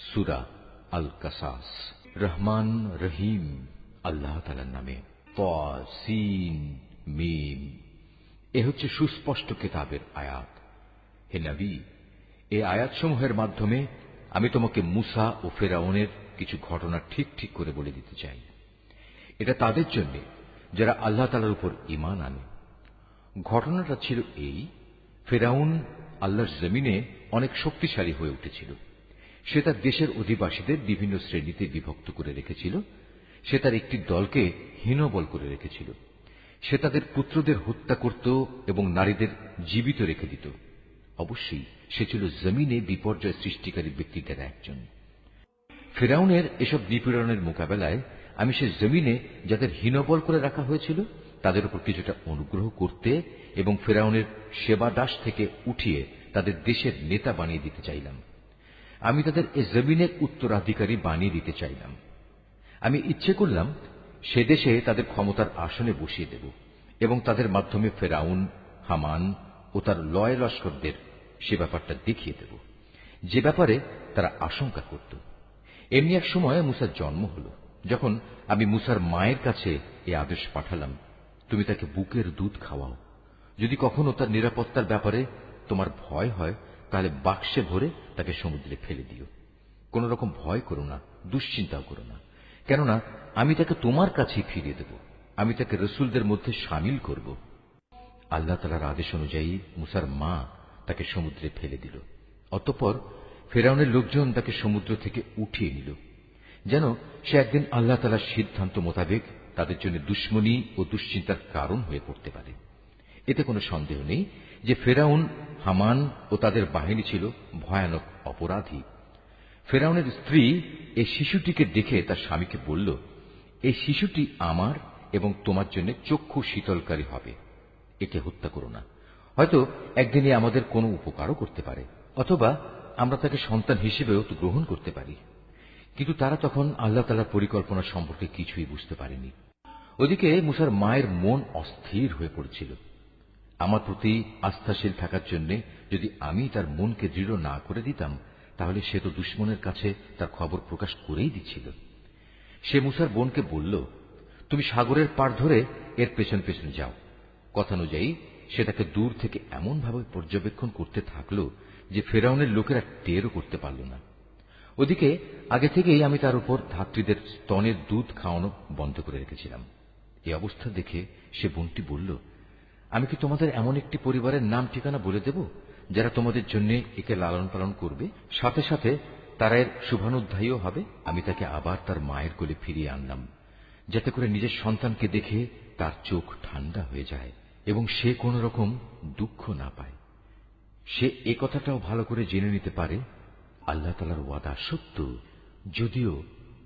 সূরা আল কাসাস। রহমান রহিম আল্লাহ তাআলার নামে। তাসিন মিম। এ হচ্ছে সুস্পষ্ট কিতাবের আয়াত। হে নবী, এই আয়াতসমূহের মাধ্যমে আমি তোমাকে মুসা ও ফেরাউনের কিছু ঘটনা ঠিক ঠিক করে বলে দিতে চাই। এটা তাদের জন্য যারা আল্লাহ তাআলার উপর ঈমান আনে। ঘটনাটা ছিল এই, ফেরাউন আল্লাহর জমিনে অনেক শক্তিশালী হয়ে উঠেছিল। সে তার দেশের অধিবাসীদের বিভিন্ন শ্রেণীতে বিভক্ত করে রেখেছিল। সে তার একটি দলকে হীনবল করে রেখেছিল। সে তাদের পুত্রদের হত্যা করত এবং নারীদের জীবিত রেখে দিত। অবশ্যই সে ছিল জমিনে বিপর্যয় সৃষ্টিকারী ব্যক্তিদের একজন। ফেরাউনের এসব নিপীড়নের মোকাবেলায় আমি সে জমিনে যাদের হীনবল করে রাখা হয়েছিল তাদের উপর কিছুটা অনুগ্রহ করতে এবং ফেরাউনের সেবা দাস থেকে উঠিয়ে তাদের দেশের নেতা বানিয়ে দিতে চাইলাম। আমি তাদের এ জমিনের উত্তরাধিকারী বানিয়ে দিতে চাইলাম। আমি ইচ্ছে করলাম সে দেশে তাদের ক্ষমতার আসনে বসিয়ে দেব এবং তাদের মাধ্যমে ফেরাউন, হামান ও তার লয় লস্করদের সে ব্যাপারটা দেখিয়ে দেব যে ব্যাপারে তারা আশঙ্কা করত। এমনি এক সময় মুসার জন্ম হল। যখন আমি মুসার মায়ের কাছে এ আদেশ পাঠালাম, তুমি তাকে বুকের দুধ খাওয়াও। যদি কখনো তার নিরাপত্তার ব্যাপারে তোমার ভয় হয় তাহলে বাক্সে ভরে তাকে সমুদ্রে ফেলে দিও। কোন রকম ভয় করো না, দুশ্চিন্তাও করো না, কেননা আমি তাকে তোমার কাছেই ফিরিয়ে দেব। আমি তাকে রসুলদের মধ্যে সামিল করব। আল্লাহ তাআলার আদেশ অনুযায়ী মুসার মা তাকে সমুদ্রে ফেলে দিল। অতঃপর ফেরাউনের লোকজন তাকে সমুদ্র থেকে উঠিয়ে নিল, যেন সে একদিন আল্লাহ তাআলার সিদ্ধান্ত মোতাবেক তাদের জন্য দুশ্মনী ও দুশ্চিন্তার কারণ হয়ে পড়তে পারে। এতে কোনো সন্দেহ নেই যে ফেরাউন, হামান ও তাদের বাহিনী ছিল ভয়ানক অপরাধী। ফেরাউনের স্ত্রী এই শিশুটিকে দেখে তার স্বামীকে বলল, এই শিশুটি আমার এবং তোমার জন্য চক্ষু শীতলকারী হবে। একে হত্যা করো না। হয়তো একদিনে আমাদের কোনো উপকারও করতে পারে, অথবা আমরা তাকে সন্তান হিসেবেও তো গ্রহণ করতে পারি। কিন্তু তারা তখন আল্লাহ তাআলার পরিকল্পনা সম্পর্কে কিছুই বুঝতে পারেনি। ওদিকে মুসার মায়ের মন অস্থির হয়ে পড়েছিল। আমার প্রতি আস্থাশীল থাকার জন্য যদি আমি তার মনকে দৃঢ় না করে দিতাম, তাহলে সে তো দুশমনের কাছে তার খবর প্রকাশ করেই দিচ্ছিল। সে মুসার বোনকে বলল, তুমি সাগরের পাড় ধরে এর পেছন পেছন যাও। কথানুযায়ী সে তাকে দূর থেকে এমনভাবে পর্যবেক্ষণ করতে থাকল যে ফেরাউনের লোকেরা টেরও করতে পারল না। ওদিকে আগে থেকেই আমি তার উপর ধাত্রীদের স্তনের দুধ খাওয়ানো বন্ধ করে রেখেছিলাম। এই অবস্থা দেখে সে বোনটি বলল, আমি কি তোমাদের এমন একটি পরিবারের নাম ঠিকানা বলে দেব যারা তোমাদের জন্য একে লালন পালন করবে, সাথে সাথে তারা এর শুভানুধ্যায়ীও হবে। আমি তাকে আবার তার মায়ের কোলে ফিরিয়ে আনলাম, যাতে করে নিজের সন্তানকে দেখে তার চোখ ঠান্ডা হয়ে যায় এবং সে কোন রকম দুঃখ না পায়। সে এ কথাটাও ভালো করে জেনে নিতে পারে আল্লাহ তাআলার ওয়াদা সত্য, যদিও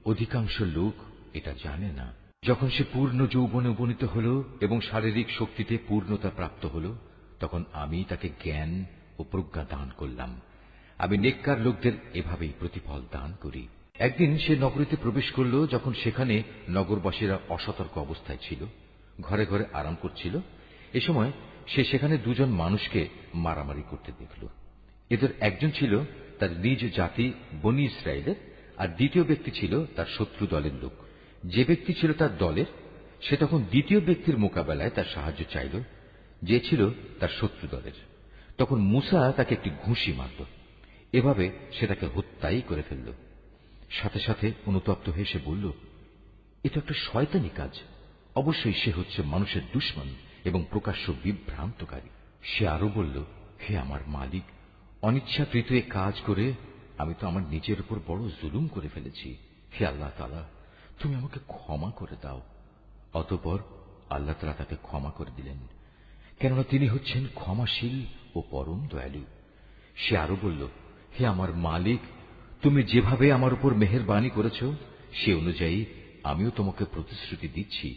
অধিকাংশ লোক এটা জানে না। যখন সে পূর্ণ যৌবনে উপনীত হল এবং শারীরিক শক্তিতে পূর্ণতা প্রাপ্ত হল, তখন আমি তাকে জ্ঞান ও প্রজ্ঞা দান করলাম। আমি নেককার লোকদের এভাবেই প্রতিফল দান করি। একদিন সে নগরীতে প্রবেশ করল, যখন সেখানে নগরবাসীরা অসতর্ক অবস্থায় ছিল, ঘরে ঘরে আরাম করছিল। এ সময় সে সেখানে দুজন মানুষকে মারামারি করতে দেখল। এদের একজন ছিল তার নিজ জাতি বনী ইসরায়েলের, আর দ্বিতীয় ব্যক্তি ছিল তার শত্রু দলের লোক। যে ব্যক্তি ছিল তার দলের, সে তখন দ্বিতীয় ব্যক্তির মোকাবেলায় তার সাহায্য চাইল, যে ছিল তার শত্রু দলের। তখন মুসা তাকে একটি ঘুষি মারল। এভাবে সে তাকে হত্যাই করে ফেলল। সাথে সাথে অনুতপ্ত হয়ে সে বলল, এটা একটা শয়তানি কাজ। অবশ্যই সে হচ্ছে মানুষের দুশমন এবং প্রকাশ্য বিভ্রান্তকারী। সে আরো বলল, হে আমার মালিক, অনিচ্ছাকৃত এ কাজ করে আমি তো আমার নিজের উপর বড় জুলুম করে ফেলেছি। হে আল্লাহ তাআলা, তুমি আমাকে ক্ষমা করে দাও। অতঃপর আল্লাহ তাআলা তাকে ক্ষমা করে দিলেন, কেননা তিনি হচ্ছেন ক্ষমাশীল ও পরম দয়ালু। সে আরো বলল, হে আমার মালিক, তুমি যেভাবে আমার উপর মেহেরবানি করেছ সে অনুযায়ী আমিও তোমাকে প্রতিশ্রুতি দিচ্ছি,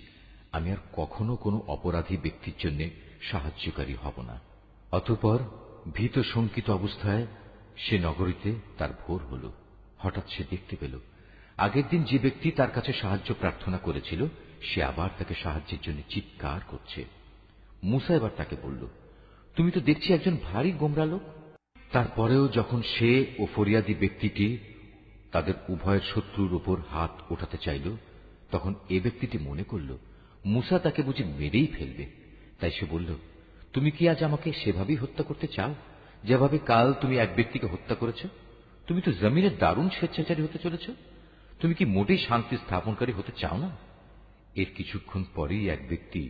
আমি আর কখনো কোনো অপরাধী ব্যক্তির জন্য সাহায্যকারী হব না। অতঃপর ভীত শঙ্কিত অবস্থায় সে নগরীতে তার ভোর হল। হঠাৎ সে দেখতে পেল আগের দিন যে ব্যক্তি তার কাছে সাহায্য প্রার্থনা করেছিল সে আবার তাকে সাহায্যের জন্য চিৎকার করছে। মুসা এবার তাকে বলল, তুমি তো দেখছি একজন ভারী গোমরা লোক। তারপরেও যখন সে ও ফরিয়াদি ব্যক্তিটি তাদের উভয়ের শত্রুর উপর হাত ওঠাতে চাইল, তখন এ ব্যক্তিটি মনে করল মুসা তাকে বুঝি মেরেই ফেলবে। তাই সে বলল, তুমি কি আজ আমাকে সেভাবেই হত্যা করতে চাও যেভাবে কাল তুমি এক ব্যক্তিকে হত্যা করেছ? তুমি তো জমিনের দারুণ স্বেচ্ছাচারী হতে চলেছ। তুমি কি মোটেই শান্তি স্থাপনকারী হতে চাও না? এর কিছুক্ষণ পরেই এক ব্যক্তি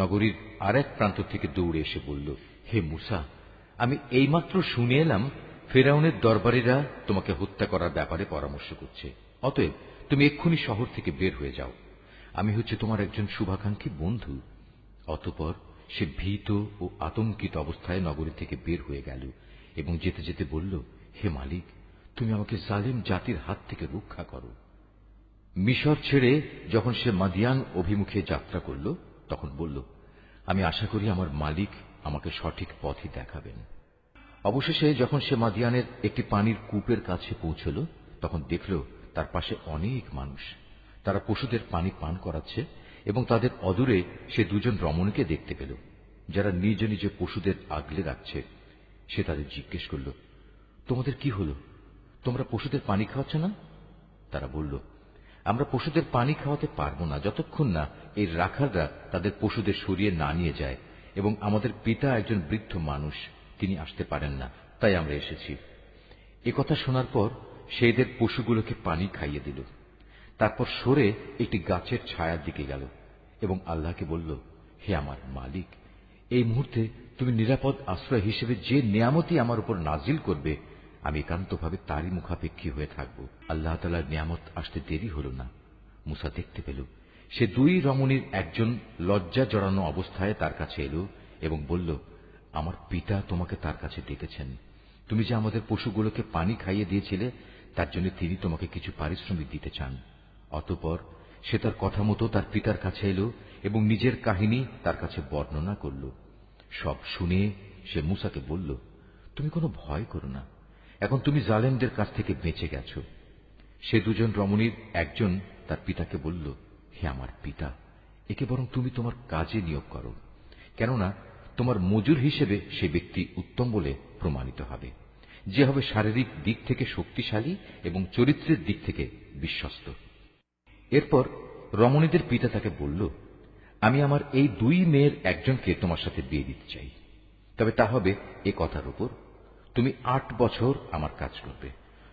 নগরীর আর এক প্রান্ত থেকে দৌড়ে এসে বলল, হে মুসা, আমি এইমাত্র শুনে এলাম ফেরাউনের দরবারীরা তোমাকে হত্যা করার ব্যাপারে পরামর্শ করছে। অতএব তুমি এক্ষুনি শহর থেকে বের হয়ে যাও। আমি হচ্ছে তোমার একজন শুভাকাঙ্ক্ষী বন্ধু। অতঃপর সে ভীত ও আতঙ্কিত অবস্থায় নগরী থেকে বের হয়ে গেল এবং যেতে যেতে বলল, হে মালিক, তুমি আমাকে জালিম জাতির হাত থেকে রক্ষা করো। মিশর ছেড়ে যখন সে মাদিয়ান অভিমুখে যাত্রা করল, তখন বলল, আমি আশা করি আমার মালিক আমাকে সঠিক পথই দেখাবেন। অবশেষে যখন সে মাদিয়ানের একটি পানির কূপের কাছে পৌঁছল, তখন দেখল তার পাশে অনেক মানুষ। তারা পশুদের পানি পান করাচ্ছে এবং তাদের অদূরে সে দুজন রমণীকে দেখতে পেল, যারা নিজ নিজ পশুদের আগলে রাখছে। সে তাদের জিজ্ঞেস করল, তোমাদের কি হল? তোমরা পশুদের পানি খাওয়াচ্ছ না? তারা বলল, আমরা পশুদের পানি খাওয়াতে পারব না যতক্ষণ না এই রাখালরা তাদের পশুদের সরিয়ে না নিয়ে যায়, এবং আমাদের পিতা একজন বৃদ্ধ মানুষ, তিনি আসতে পারেন না, তাই আমরা এসেছি। একথা শোনার পর সে এদের পশুগুলোকে পানি খাইয়ে দিল। তারপর সরে একটি গাছের ছায়ার দিকে গেল এবং আল্লাহকে বলল, হে আমার মালিক, এই মুহূর্তে তুমি নিরাপদ আশ্রয় হিসেবে যে নিয়ামতই আমার উপর নাজিল করবে, আমি একান্তভাবে তারই মুখাপেক্ষী হয়ে থাকব। আল্লাহ তাআলার নিয়ামত আসতে দেরি হল না। মুসা দেখতে পেল সে দুই রমণীর একজন লজ্জা জড়ানো অবস্থায় তার কাছে এলো এবং বলল, আমার পিতা তোমাকে তার কাছে ডেকেছেন। তুমি যে আমাদের পশুগুলোকে পানি খাইয়ে দিয়েছিলে, তার জন্য তিনি তোমাকে কিছু পারিশ্রমিক দিতে চান। অতঃপর সে তার কথা মতো তার পিতার কাছে এলো এবং নিজের কাহিনী তার কাছে বর্ণনা করল। সব শুনে সে মুসাকে বলল, তুমি কোনো ভয় করো না, এখন তুমি জালেমদের কাছ থেকে বেঁচে গেছ। সে দুজন রমণীর একজন তার পিতাকে বলল, হে আমার পিতা, একে বরং তুমি তোমার কাজে নিয়োগ করো, কেননা তোমার মজুর হিসেবে সে ব্যক্তি উত্তম বলে প্রমাণিত হবে, যে হবে শারীরিক দিক থেকে শক্তিশালী এবং চরিত্রের দিক থেকে বিশ্বস্ত। এরপর রমণীদের পিতা তাকে বলল, আমি আমার এই দুই মেয়ের একজনকে তোমার সাথে বিয়ে দিতে চাই, তবে তা হবে এ কথার উপর, তুমি 8 বছর আমার কাজ করবে।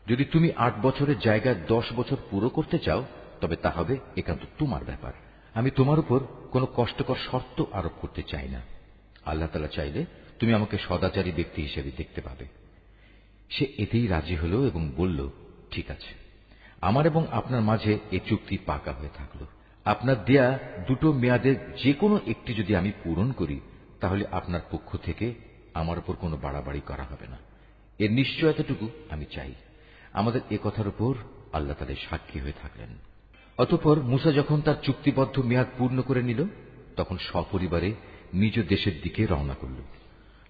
যদি তুমি 8 বছরের জায়গায় 10 বছর পুরো করতে চাও, তবে তা হবে একান্ত তোমার ব্যাপার। আমি তোমার উপর কোনো কষ্টকর শর্ত আরোপ করতে চাই না। আল্লাহ তাআলা চাইলে তুমি আমাকে সদাচারী ব্যক্তি হিসেবে দেখতে পাবে। সে এতেই রাজি হল এবং বলল, ঠিক আছে, আমার এবং আপনার মাঝে এ চুক্তি পাকা হয়ে থাকলো। আপনার দেয়া দুটো মেয়াদের যে কোনো একটি যদি আমি পূরণ করি, তাহলে আপনার পক্ষ থেকে আমার উপর কোনো বাড়াবাড়ি করা হবে না। এর নিশ্চয়তাটুকু আমি চাই। আমাদের এ কথার উপর আল্লাহ তাদের সাক্ষী হয়ে থাকলেন। অতঃপর মুসা যখন তার চুক্তিবদ্ধ মেয়াদ পূর্ণ করে নিল, তখন সপরিবারে নিজ দেশের দিকে রওনা করল।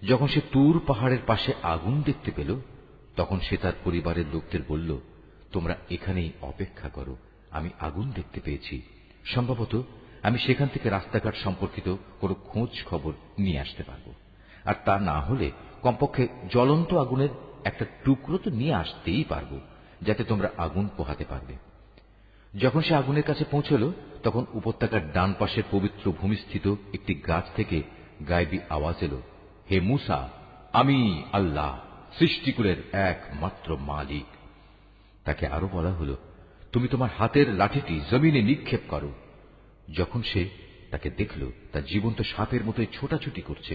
যখন সে তুর পাহাড়ের পাশে আগুন দেখতে পেল, তখন সে তার পরিবারের লোকদের বলল, তোমরা এখানেই অপেক্ষা করো, আমি আগুন দেখতে পেয়েছি। সম্ভবত আমি সেখান থেকে রাস্তাঘাট সম্পর্কিত কোনো খোঁজ খবর নিয়ে আসতে পারব, আর তা না হলে কমপক্ষে জ্বলন্ত আগুনের একটা টুকরো তো নিয়ে আসতেই পারব, যাতে তোমরা আগুন পোহাতে পারবে। যখন সে আগুনের কাছে পৌঁছল, তখন উপত্যকার ডান পাশের পবিত্র ভূমিস্থিত একটি গাছ থেকে গায়েবী আওয়াজ এলো, হে মুসা, আমি আল্লাহ, সৃষ্টিকুলের একমাত্র মালিক। তাকে আরো বলা হলো, তুমি তোমার হাতের লাঠিটি জমিনে নিক্ষেপ করো। যখন সে তাকে দেখল তা জীবন্ত সাপের মতোই ছোটাছুটি করছে,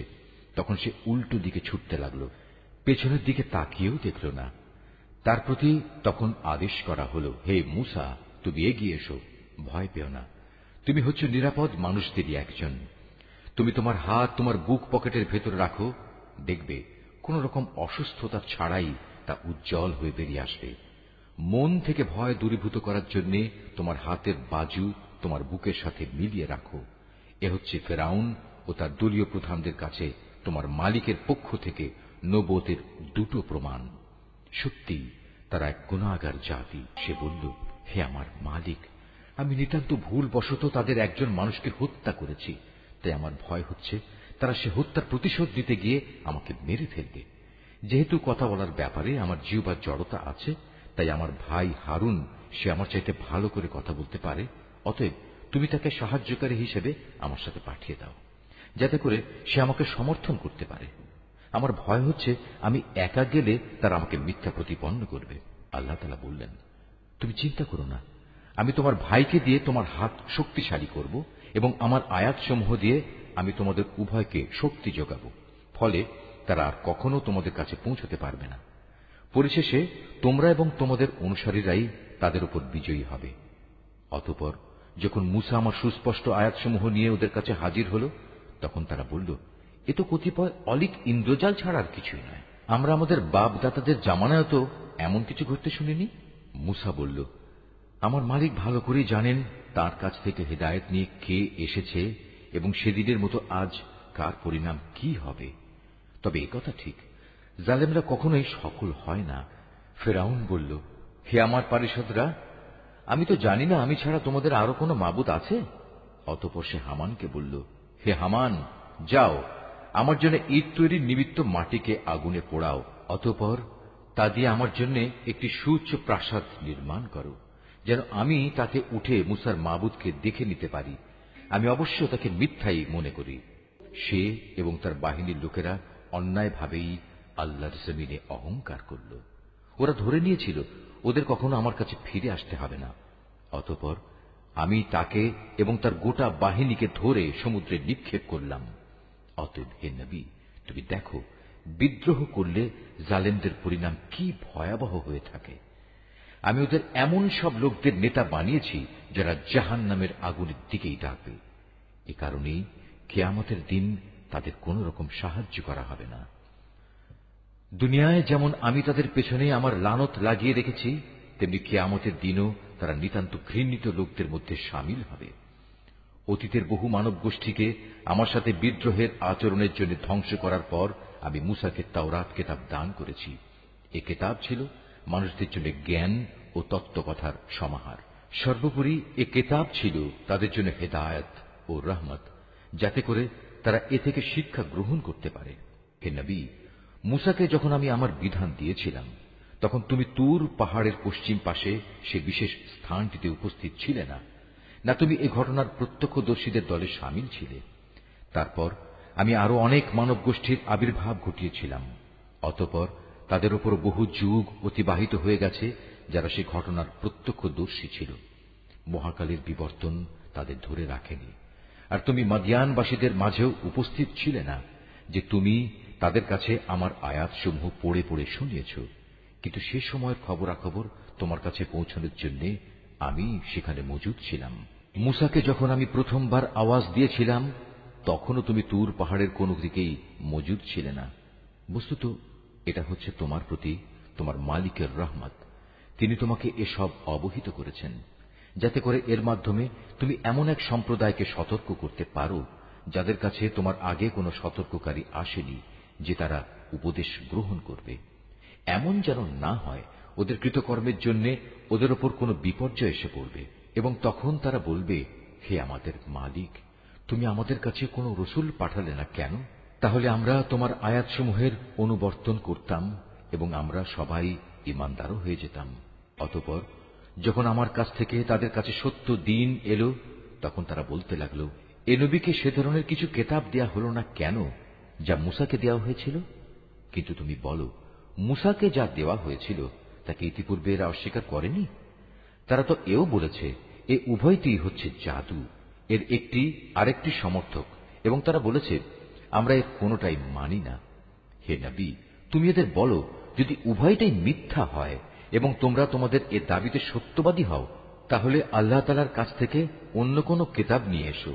তখন সে উল্টো দিকে ছুটতে লাগল, পেছনের দিকে তাকিয়েও দেখল না। তার প্রতি তখন আদেশ করা হলো, হে মুসা, তুমি এগিয়ে এসো, ভয় পেও না, তুমি হচ্ছ নিরাপদ মানুষদেরই একজন। তুমি তোমার হাত তোমার বুক পকেটের ভেতরে রাখো, দেখবে কোন রকম অসুস্থতা ছাড়াই তা উজ্জ্বল হয়ে বেরিয়ে আসবে। মন থেকে ভয় দূরীভূত করার জন্য তোমার হাতের বাজু তোমার বুকের সাথে মিলিয়ে রাখো। এ হচ্ছে ফেরাউন ও তার দলীয় প্রধানদের কাছে তোমার মালিকের পক্ষ থেকে নবুয়তের দুটো প্রমাণ। সত্যি তারা এক গুনাহগার জাতি। সে বলল, হে আমার মালিক, আমি নিতান্ত ভুলবশত তাদের একজন মানুষকে হত্যা করেছি, তাই আমার ভয় হচ্ছে তারা সে হত্যার প্রতিশোধ দিতে গিয়ে আমাকে মেরে ফেলবে। যেহেতু কথা বলার ব্যাপারে আমার জিহ্বার জড়তা আছে, তাই আমার ভাই হারুন সে আমার চাইতে ভালো করে কথা বলতে পারে, অতএব তুমি তাকে সাহায্যকারী হিসেবে আমার সাথে পাঠিয়ে দাও, যাতে করে সে আমাকে সমর্থন করতে পারে। আমার ভয় হচ্ছে আমি একা গেলে তারা আমাকে মিথ্যা প্রতিপন্ন করবে। আল্লাহ তাআলা বললেন, তুমি চিন্তা করো না, আমি তোমার ভাইকে দিয়ে তোমার হাত শক্তিশালী করব এবং আমার আয়াতসমূহ দিয়ে আমি তোমাদের উভয়কে শক্তি যোগাব, ফলে তারা আর কখনো তোমাদের কাছে পৌঁছতে পারবে না। পরিশেষে তোমরা এবং তোমাদের অনুসারীরাই তাদের উপর বিজয়ী হবে। অতঃপর যখন মূসা আমার সুস্পষ্ট আয়াতসমূহ নিয়ে ওদের কাছে হাজির হল, তখন তারা বলল, এ তো কতিপয় অলিক ইন্দ্রজাল ছাড়ার কিছুই নয়। আমরা আমাদের বাপ দাতাদের জামানায় তো এমন কিছু ঘটতে শুনিনি। মূসা বলল, আমার মালিক ভালো করেই জানেন তার কাছ থেকে হেদায়েত নিয়ে কে এসেছে এবং সেদিনের মতো আজ কার পরিণাম কি হবে। তবে একথা ঠিক, জালেমরা কখনোই সফল হয় না। ফেরাউন বলল, হে আমার পারিষদরা, আমি তো জানি না আমি ছাড়া তোমাদের আরো কোনো মাবুদ আছে। অতঃপর সে হামানকে বলল, হে হামান, যাও আমার জন্য ইট তৈরির নিমিত্ত মাটিকে আগুনে পোড়াও, অতঃপর তা দিয়ে আমার জন্য একটি সুউচ্চ প্রাসাদ নির্মাণ করো, যেন আমি তাকে উঠে মুসার মাবুদকে দেখে নিতে পারি। আমি অবশ্য তাকে মিথ্যাই মনে করি। সে এবং তার বাহিনীর লোকেরা অন্যায়ভাবেই আল্লাহর জমিনে অহংকার করল। ওরা ধরে নিয়েছিল ওদের কখনো আমার কাছে ফিরে আসতে হবে না। অতঃপর আমি তাকে এবং তার গোটা বাহিনীকে ধরে সমুদ্রে নিক্ষেপ করলাম। অতএব হে নবী, তুমি দেখো বিদ্রোহ করলে জালেমদের পরিণাম কি ভয়াবহ হয়ে থাকে। আমি ওদের এমন সব লোকদের নেতা বানিয়েছি যারা জাহান্নামের আগুনের দিকেই ডাকবে। এ কারণেই কিয়ামতের দিন তাদের কোন রকম সাহায্য করা হবে না। দুনিয়ায় যেমন আমি তাদের পেছনে আমার লানত লাগিয়ে রেখেছি, তেমনি কিয়ামতের দিনও তারা নিতান্ত ঘৃণিত লোকদের মধ্যে সামিল হবে। অতীতের বহু মানব গোষ্ঠীকে আমার সাথে বিদ্রোহের আচরণের জন্য ধ্বংস করার পর আমি মূসাকে তাওরাত কিতাব দান করেছি। এ কিতাব ছিল মানুষদের জন্য জ্ঞান ও তত্ত্বকথার সমাহার। সর্বোপরি এ কিতাব ছিল তাদের জন্য হেদায়েত ও রহমত, যাতে করে তারা এ থেকে শিক্ষা গ্রহণ করতে পারে। হে নবী, মূসাকে যখন আমি আমার বিধান দিয়েছিলাম, তখন তুমি তুর পাহাড়ের পশ্চিম পাশে সে বিশেষ স্থানটিতে উপস্থিত ছিলে না, না তুমি এ ঘটনার প্রত্যক্ষদর্শীদের দলে সামিল ছিলে। তারপর আমি আরো অনেক মানব গোষ্ঠীর আবির্ভাব ঘটিয়েছিলাম। অতঃপর তাদের উপর বহু যুগ অতিবাহিত হয়ে গেছে যারা সে ঘটনার প্রত্যক্ষদর্শী ছিল। মহাকালের বিবর্তন তাদের ধরে রাখেনি। আর তুমি মাদিয়ানবাসীদের মাঝেও উপস্থিত ছিলে না যে তুমি তাদের কাছে আমার আয়াতসমূহ পড়ে পড়ে শুনিয়েছ, কিন্তু সে সময়ের খবরাখবর তোমার কাছে পৌঁছানোর জন্য আমি সেখানে মজুদ ছিলাম। মূসাকে যখন আমি প্রথমবার আওয়াজ দিয়েছিলাম, তখনও তুমি তুর পাহাড়ের কোন দিকেই মজুদ ছিলে না। বস্তুত এটা হচ্ছে তোমার প্রতি তোমার মালিকের রহমত। তিনি তোমাকে এসব অবহিত করেছেন, যাতে করে এর মাধ্যমে তুমি এমন এক সম্প্রদায়কে সতর্ক করতে পারো যাদের কাছে তোমার আগে কোনো সতর্ককারী আসেনি, যে তারা উপদেশ গ্রহণ করবে। এমন যেন না হয় ওদের কৃতকর্মের জন্য ওদের ওপর কোনো বিপর্যয় এসে পড়বে এবং তখন তারা বলবে, হে আমাদের মালিক, তুমি আমাদের কাছে কোনো রসুল পাঠালে না কেন? তাহলে আমরা তোমার আয়াতসমূহের অনুবর্তন করতাম এবং আমরা সবাই ঈমানদারও হয়ে যেতাম। অতঃপর যখন আমার কাছ থেকে তাদের কাছে সত্য দিন এলো, তখন তারা বলতে লাগলো, এ নবীকে সে ধরনের কিছু কেতাব দেয়া হলো না কেন যা মূসাকে দেওয়া হয়েছিল? কিন্তু তুমি বলো, মূসাকে যা দেওয়া হয়েছিল তাকে ইতিপূর্বে এরা অস্বীকার করেনি। তারা তো এও বলেছে এ উভয়টি হচ্ছে জাদু, এর একটি আরেকটি সমর্থক, এবং তারা বলেছে আমরা এর কোনটাই মানি না। হে নবী, তুমি এদের বলো, যদি উভয়টাই মিথ্যা হয় এবং তোমরা তোমাদের এ দাবিতে সত্যবাদী হও, তাহলে আল্লাহ তাআলার কাছ থেকে অন্য কোন কিতাব নিয়ে এসো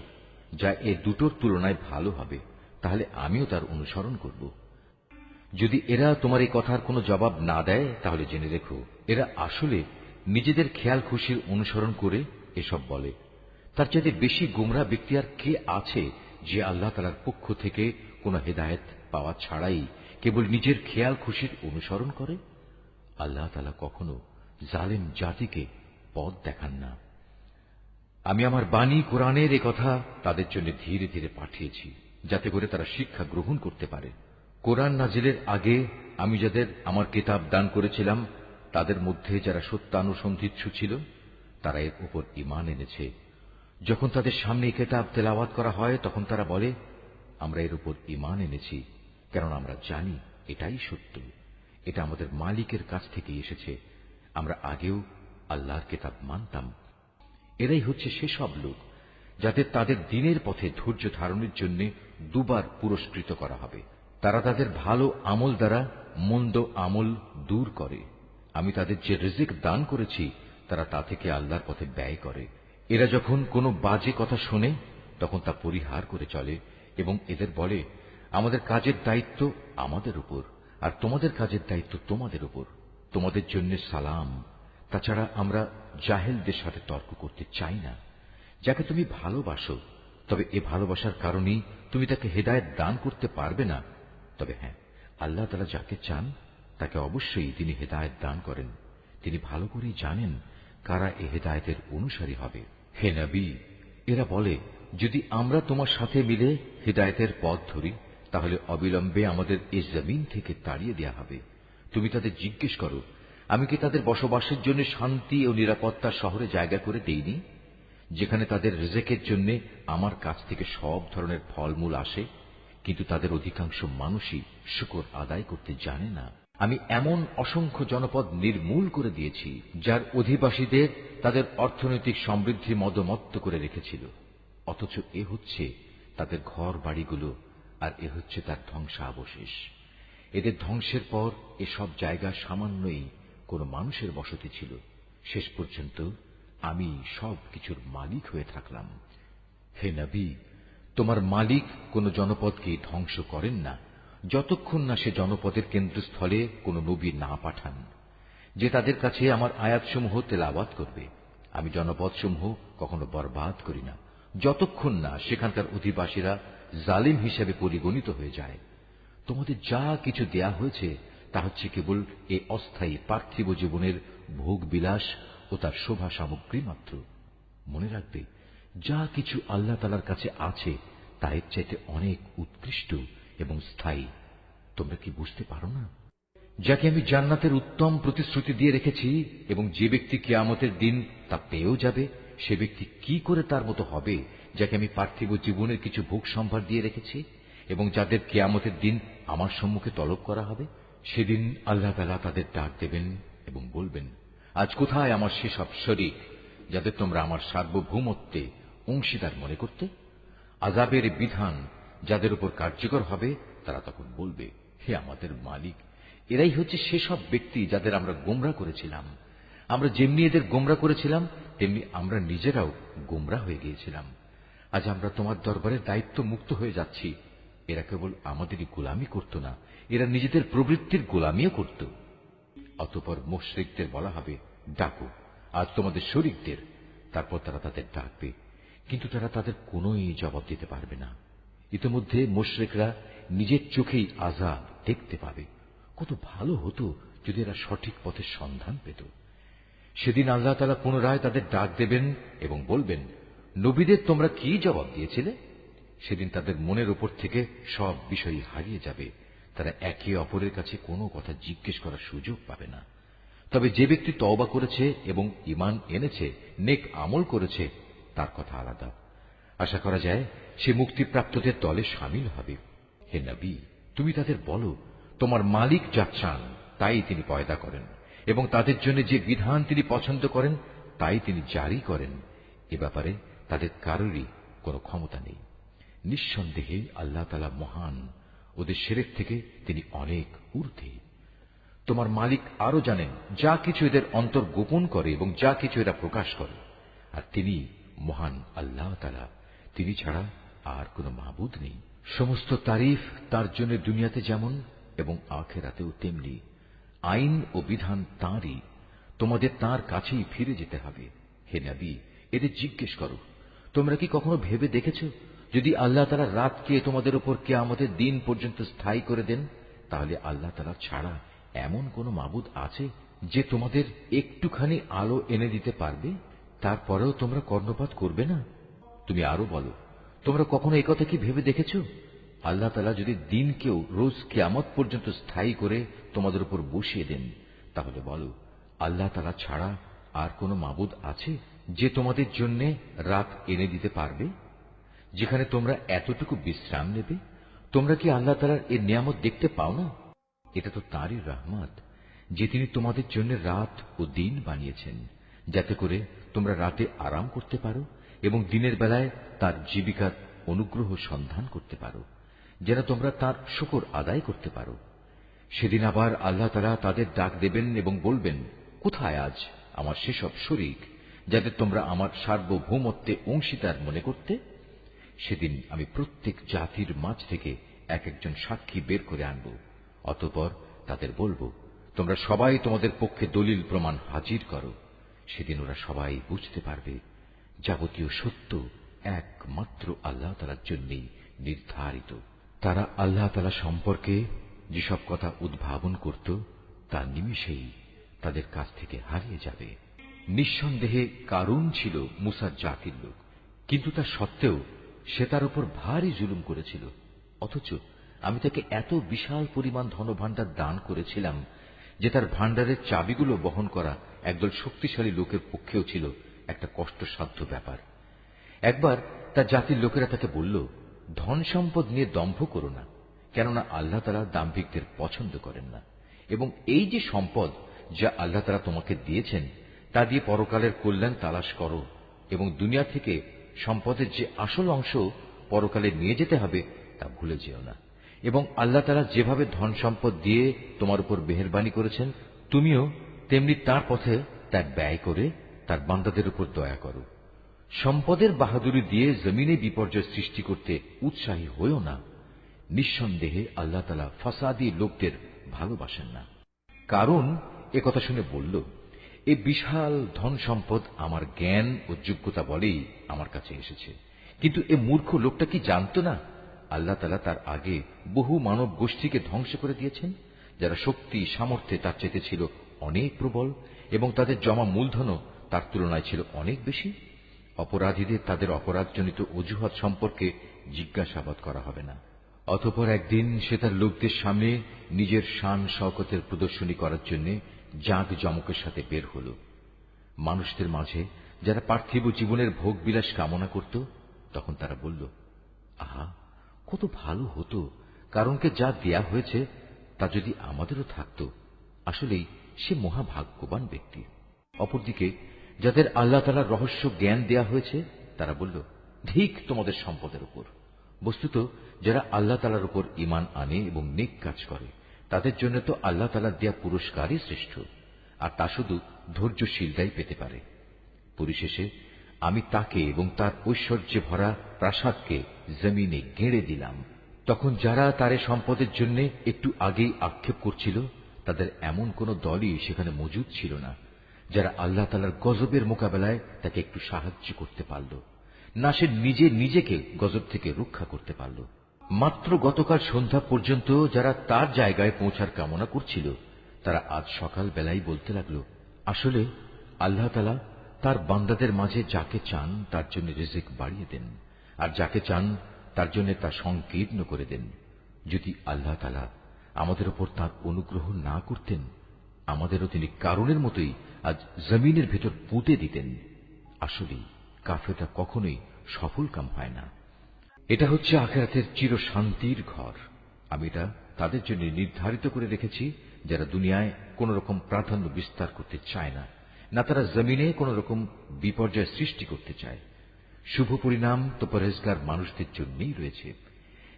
যা এ দুটোর তুলনায় ভালো হবে, তাহলে আমিও তার অনুসরণ করব। যদি এরা তোমার এই কথার কোনো জবাব না দেয়, তাহলে জেনে রেখো এরা আসলে নিজেদের খেয়াল খুশির অনুসরণ করে এসব বলে। তার চাইতে বেশি গোমরা ব্যক্তি আর কে আছে যে আল্লাহ তাআলার পক্ষ থেকে কোন হেদায়েত পাওয়া ছাড়াই কেবল নিজের খেয়াল খুশির অনুসরণ করে? আল্লাহ তাআলা কখনো জালেম জাতিকে পথ দেখান না। আমি আমার বাণী কোরআনের এ কথা তাদের জন্য ধীরে ধীরে পাঠিয়েছি, যাতে করে তারা শিক্ষা গ্রহণ করতে পারে। কোরআন নাজিলের আগে আমি যাদের আমার কিতাব দান করেছিলাম, তাদের মধ্যে যারা সত্যানুসন্ধিৎসু ছিল তারা এর উপর ঈমান এনেছে। যখন তাদের সামনে কিতাব তেলাওয়াত করা হয় তখন তারা বলে, আমরা এর উপর ঈমান এনেছি, কারণ আমরা জানি এটাই সত্য, এটা আমাদের মালিকের কাছ থেকে এসেছে, আমরা আগেও আল্লাহর কিতাব মানতাম। এরাই হচ্ছে সেসব লোক যাদের তাদের দ্বীনের পথে ধৈর্য ধারণের জন্য দুবার পুরস্কৃত করা হবে। তারা তাদের ভালো আমল দ্বারা মন্দ আমল দূর করে। আমি তাদের যে রিজিক দান করেছি তারা তা থেকে আল্লাহর পথে ব্যয় করে। এরা যখন কোনো বাজে কথা শোনে তখন তা পরিহার করে চলে এবং এদের বলে, আমাদের কাজের দায়িত্ব আমাদের উপর, আর তোমাদের কাজের দায়িত্ব তোমাদের উপর, তোমাদের জন্য সালাম। তাছাড়া আমরা জাহেলদের সাথে তর্ক করতে চাই না। যাকে তুমি ভালোবাসো, তবে এ ভালোবাসার কারণেই তুমি তাকে হেদায়েত দান করতে পারবে না। তবে হ্যাঁ, আল্লাহ তাআলা যাকে চান তাকে অবশ্যই তিনি হেদায়েত দান করেন। তিনি ভালো করেই জানেন কারা এ হেদায়েতের অনুসারী হবে। হে নবী, এরা বলে, যদি আমরা তোমার সাথে মিলে হেদায়েতের পথ ধরি তাহলে অবিলম্বে আমাদের এই জমিন থেকে তাড়িয়ে দেয়া হবে। তুমি তাদের জিজ্ঞেস করো, আমি কি তাদের বসবাসের জন্য শান্তি ও নিরাপত্তার শহরে জায়গা করে দেইনি, যেখানে তাদের রিজেকের জন্য আমার কাছ থেকে সব ধরনের ফলমূল আসে, কিন্তু তাদের অধিকাংশ মানুষই শুকর আদায় করতে জানে না। আমি এমন অসংখ্য জনপদ নির্মূল করে দিয়েছি যার অধিবাসীদের তাদের অর্থনৈতিক সমৃদ্ধি মদমত্ত করে রেখেছিল, অথচ এ হচ্ছে তাদের ঘর বাড়িগুলো, আর এ হচ্ছে তার ধ্বংসাবশেষ। এদের ধ্বংসের পর এসব জায়গা সামান্যই কোনো মানুষের বসতি ছিল। শেষ পর্যন্ত আমি সব কিছুর মালিক হয়ে থাকলাম। হে নবী, তোমার মালিক কোন জনপদকে ধ্বংস করেন না যতক্ষণ না সে জনপদের কেন্দ্রস্থলে কোন নবী না পাঠান, যে তাদের কাছে আমার আয়াতসমূহ তেলাওয়াত করবে। আমি জনপদসমূহ কখনো বরবাদ করি না যতক্ষণ না সেখানকার অধিবাসীরা জালিম হিসেবে পরিগণিত হয়ে যায়। তোমাদের যা কিছু দেয়া হয়েছে তা হচ্ছে কেবল এই অস্থায়ী পার্থিব জীবনের ভোগ বিলাস ও তার শোভা সামগ্রী মাত্র। মনে রাখবে, যা কিছু আল্লাহ তাআলার কাছে আছে তা এর চাইতে অনেক উৎকৃষ্ট এবং স্থায়ী। তোমরা কি বুঝতে পারো না? যাকে আমি জান্নাতের উত্তম প্রতিশ্রুতি দিয়ে রেখেছি এবং যে ব্যক্তি কিয়ামতের দিন তা পেয়েও যাবে, সে ব্যক্তি কি করে তার মতো হবে যাকে আমি পার্থিব জীবনের কিছু ভোগ সম্ভার দিয়ে রেখেছি এবং যাদের কিয়ামতের দিন আমার সম্মুখে তলব করা হবে? সেদিন আল্লাহ তাআলা তাদের ডাক দেবেন এবং বলবেন, আজ কোথায় আমার সেসব শরীক যাদের তোমরা আমার সার্বভৌমত্বে অংশীদার মনে করতে? আযাবের বিধান যাদের উপর কার্যকর হবে তারা তখন বলবে, হে আমাদের মালিক, এরাই হচ্ছে সেসব ব্যক্তি যাদের আমরা গোমরা করেছিলাম। আমরা যেমনি এদের গোমরা করেছিলাম তেমনি আমরা নিজেরাও গোমরা হয়ে গিয়েছিলাম। আজ আমরা তোমার দরবারে দায়িত্ব মুক্ত হয়ে যাচ্ছি। এরা কেবল আমাদেরই গোলামি করত না, এরা নিজেদের প্রবৃত্তির গোলামিও করত। অতঃপর মুশরিকদের বলা হবে, ডাকো আজ তোমাদের শরীকদের। তারপর তারা তাদের ডাকবে, কিন্তু তারা তাদের কোনোই জবাব দিতে পারবে না। ইতিমধ্যে মুশরিকরা নিজের চোখেই আযাব দেখতে পাবে। কত ভালো হতো যদি এরা সঠিক পথের সন্ধান পেত। সেদিন আল্লাহ তাআলা পুনরায় তাদের ডাক দেবেন এবং বলবেন, নবীদের তোমরা কি জবাব দিয়েছিলে? সেদিন তাদের মনের উপর থেকে সব বিষয় হারিয়ে যাবে। তারা একে অপরের কাছে কোনো কথা জিজ্ঞেস করার সুযোগ পাবে না। তবে যে ব্যক্তি তওবা করেছে এবং ঈমান এনেছে, নেক আমল করেছে, তার কথা আলাদা। আশা করা যায় সে মুক্তিপ্রাপ্তদের দলে শামিল হবে। হে নবী, তুমি তাদের বলো, তোমার মালিক যা চান তাই তিনি পয়দা করেন এবং তাদের জন্য যে বিধান তিনি পছন্দ করেন তাই তিনি জারি করেন। এ ব্যাপারে তাদের কারোরই কোনো ক্ষমতা নেই। নিঃসন্দেহে আল্লাহ তাআলা মহান, ওদের শিরক থেকে তিনি অনেক ঊর্ধ্বে। তোমার মালিক আরো জানেন যা কিছু এদের অন্তর গোপন করে এবং যা কিছু এরা প্রকাশ করে, আর তিনি মহান আল্লাহ তাআলা, তিনি ছাড়া আর কোনো মাবুদ নেই। সমস্ত তারিফ তার জন্য দুনিয়াতে যেমন এবং আখিরাতেও তেমনি। আইন ও বিধান তাঁরই, তোমাদের তাঁর কাছেই ফিরে যেতে হবে। হে নবী, এদের জিজ্ঞেস করো, তোমরা কি কখনো ভেবে দেখেছো যদি আল্লাহ তাআলা রাতকে তোমাদের উপর কিয়ামতের দিন পর্যন্ত স্থায়ী করে দেন, তাহলে আল্লাহ তাআলা ছাড়া এমন কোন মাবুদ আছে যে তোমাদের একটুখানি আলো এনে দিতে পারবে? তারপরেও তোমরা কর্ণপাত করবে না? তুমি আরো বলো, তোমরা কখনো একথা কি ভেবে দেখেছো আল্লাহ তাআলা যদি দিনকেও রোজ কিয়ামত পর্যন্ত স্থায়ী করে তোমাদের উপর বসিয়ে দেন, তাহলে বলো আল্লাহ তাআলা ছাড়া আর কোনো মাবুদ আছে যে তোমাদের জন্য রাত এনে দিতে পারবে, যেখানে তোমরা এতটুকু বিশ্রাম নেবে? তোমরা কি আল্লাহ তাআলার এই নিয়ামত দেখতে পাও না? এটা তো তাঁরই রহমত যে তিনি তোমাদের জন্য রাত ও দিন বানিয়েছেন, যাতে করে তোমরা রাতে আরাম করতে পারো এবং দিনের বেলায় তার জীবিকার অনুগ্রহ সন্ধান করতে পারো, যেন তোমরা তার শুকর আদায় করতে পারো। সেদিন আবার আল্লাহ তাআলা তাদের ডাক দেবেন এবং বলবেন, কোথায় আজ আমার সেসব শরীক যাদের তোমরা আমার সার্বভৌমত্বে অংশীদার মনে করতে? সেদিন আমি প্রত্যেক জাতির মাঝ থেকে এক একজন সাক্ষী বের করে আনব। অতঃপর তাদের বলবো, তোমরা সবাই তোমাদের পক্ষে দলিল প্রমাণ হাজির করো। সেদিন ওরা সবাই বুঝতে পারবে যাবতীয় সত্য একমাত্র আল্লাহ তাআলার জন্যই নির্ধারিত। তারা আল্লাহ তাআলা সম্পর্কে যেসব কথা উদ্ভাবন করত তা নিমিষেই তাদের কাছ থেকে হারিয়ে যাবে। নিঃসন্দেহে কারুন ছিল মুসার জাতির লোক, কিন্তু তা সত্ত্বেও সে তার উপর ভারী জুলুম করেছিল। অথচ আমি তাকে এত বিশাল পরিমাণ ধনভাণ্ডার দান করেছিলাম যে তার ভাণ্ডারের চাবিগুলো বহন করা একদল শক্তিশালী লোকের পক্ষেও ছিল একটা কষ্টসাধ্য ব্যাপার। একবার তার জাতির লোকেরা তাকে বলল, ধন সম্পদ নিয়ে দম্ভ করো না, কেননা আল্লাহ তাআলা দাম্ভিকদের পছন্দ করেন না, এবং এই যে সম্পদ যা আল্লাহ তাআলা তোমাকে দিয়েছেন তা দিয়ে পরকালের কল্যাণ তালাশ করো, এবং দুনিয়া থেকে সম্পদের যে আসল অংশ পরকালে নিয়ে যেতে হবে তা ভুলে যেও না। এবং আল্লাহ তাআলা যেভাবে ধন সম্পদ দিয়ে তোমার উপর মেহেরবানি করেছেন, তুমিও তেমনি তার পথে তা ব্যয় করে তার বান্দাদের উপর দয়া করো। সম্পদের বাহাদুরি দিয়ে জমিনে বিপর্যয় সৃষ্টি করতে উৎসাহী হইও না। নিঃসন্দেহে আল্লাহ তাআলা ফাসাদি লোকদের ভালোবাসেন না। কারণ একথা শুনে বলল, এই বিশাল ধন সম্পদ আমার জ্ঞান ও যোগ্যতা বলেই আমার কাছে এসেছে। কিন্তু এ মূর্খ লোকটা কি জানত না আল্লাহ তাআলা তার আগে বহু মানব গোষ্ঠীকে ধ্বংস করে দিয়েছেন, যারা শক্তি সামর্থ্যে তার চাইতে ছিল অনেক প্রবল এবং তাদের জমা মূলধনও তার তুলনায় ছিল অনেক বেশি। অপরাধীদের তাদের অপরাধজনিত অজুহাত সম্পর্কে জিজ্ঞাসাবাদ করা হবে না। অতঃপর একদিন সে তার লোকদের সামনে নিজের শান শওকতের প্রদর্শনী করার জন্য জাঁক জমকের সাথে বের হল। মানুষদের মাঝে যারা পার্থিব জীবনের ভোগ বিলাস কামনা করত, তখন তারা বলল, আহা, কত ভালো হতো কারণকে যা দেয়া হয়েছে তা যদি আমাদেরও থাকত। আসলেই সে মহাভাগ্যবান ব্যক্তি। অপরদিকে যাদের আল্লাহ তাআলার রহস্য জ্ঞান দেয়া হয়েছে তারা বলল, ধিক তোমাদের সম্পদের উপর। বস্তুত যারা আল্লাহ তাআলার উপর ঈমান আনে এবং নেক কাজ করে তাদের জন্য তো আল্লাহ তাআলার দেয়া পুরস্কারই শ্রেষ্ঠ, আর তা শুধু ধৈর্যশীলরাই পেতে পারে। পরিশেষে আমি তাকে এবং তার ঐশ্বর্যে ভরা প্রাসাদকে জমিনে গেঁড়ে দিলাম। তখন যারা তার সম্পদের জন্য একটু আগেই আক্ষেপ করছিল, তাদের এমন কোন দলই সেখানে মজুদ ছিল না যারা আল্লাহ তাআলার গজবের মোকাবেলায় তাকে একটু সাহায্য করতে পারল, না সে নিজে নিজেকে গজব থেকে রক্ষা করতে পারল। মাত্র গতকাল সন্ধ্যা পর্যন্ত যারা তার জায়গায় পৌঁছার কামনা করছিল, তারা আজ সকাল বেলায় বলতে লাগল, আসলে আল্লাহ তাআলা তার বান্দাদের মাঝে যাকে চান তার জন্য রিজিক বাড়িয়ে দেন, আর যাকে চান তার জন্য তা সংকীর্ণ করে দেন। যদি আল্লাহ তাআলা আমাদের উপর তাঁর অনুগ্রহ না করতেন, আমাদেরও তিনি কারণের মতোই আজ জমিনের ভেতর পুঁতে দিতেন। আসলেই কাফেররা কখনোই সফল কাম হয় না। এটা হচ্ছে আখিরাতের চির শান্তির ঘর। আমি এটা তাদের জন্য নির্ধারিত করে রেখেছি যারা দুনিয়ায় কোন রকম প্রাধান্য বিস্তার করতে চায় না, না তারা জমিনে কোন রকম বিপর্যয় সৃষ্টি করতে চায়। শুভ পরিণাম তো পরহেজগার মানুষদের জন্যই রয়েছে।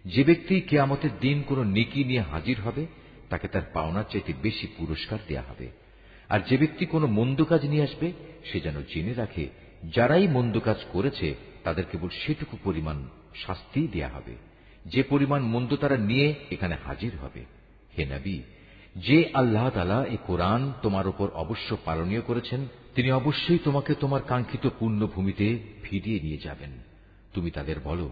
যে ব্যক্তি কিয়ামতের দিন কোন নেকি নিয়ে হাজির হবে তাকে তার পাওনার চাইতে বেশি পুরস্কার দেয়া হবে, আর যে ব্যক্তি কোন মন্দ কাজ নিয়ে আসবে সে যেন জেনে রাখে যারাই মন্দ কাজ করেছে তাদের কেবল সেটুকু পরিমাণ শাস্তি দেয়া হবে যে পরিমাণ মন্দ তারা নিয়ে এখানে হাজির হবে। হে নবী, যে আল্লাহ তাআলা এই কোরআন তোমার উপর অবশ্য পালনীয় করেছেন, তিনি অবশ্যই তোমাকে তোমার কাঙ্ক্ষিত পুণ্যভূমিতে ফিরিয়ে নিয়ে যাবেন। তুমি তাদের বলো,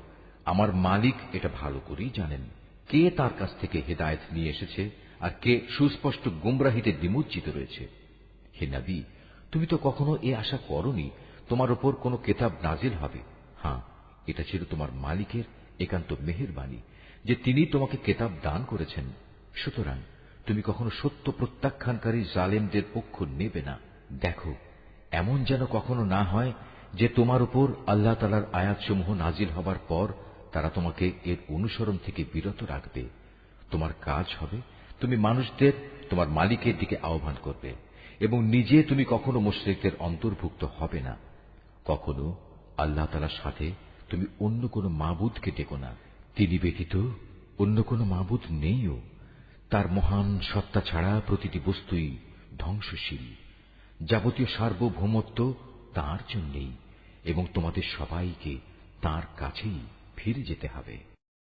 আমার মালিক এটা ভালো করেই জানেন কে তার কাছ থেকে হেদায়েত নিয়ে এসেছে আর কে সুস্পষ্ট গুমরাহিতে নিমজ্জিত রয়েছে। হে নবী, তুমি তো কখনো এ আশা করনি তোমার উপর কোন কিতাব নাজিল হবে। হ্যাঁ, এটা ছিল তোমার মালিকের একান্ত মেহেরবানি যে তিনি তোমাকে কিতাব দান করেছেন। সুতরাং তুমি কখনো সত্য প্রত্যাখ্যানকারী জালেমদের পক্ষ নেবে না। দেখো, এমন যেন কখনো না হয় যে তোমার উপর আল্লাহ তাআলার আয়াতসমূহ নাজিল হবার পর তারা তোমাকে এর অনুসরণ থেকে বিরত রাখবে। তোমার কাজ হবে তুমি মানুষদের তোমার মালিকের দিকে আহ্বান করবে এবং নিজে তুমি কখনো মুশরিকদের অন্তর্ভুক্ত হবে না। কখনো আল্লাহ তাআলার সাথে তুমি অন্য কোন মাবুদকে ডেকো না। তিনি ব্যতীত অন্য কোন মাবুদ নেইও। তার মহান সত্তা ছাড়া প্রতিটি বস্তুই ধ্বংসশীল। যাবতীয় সার্বভৌমত্ব তাঁর জন্যই এবং তোমাদের সবাইকে তাঁর কাছেই ফিরে যেতে হবে।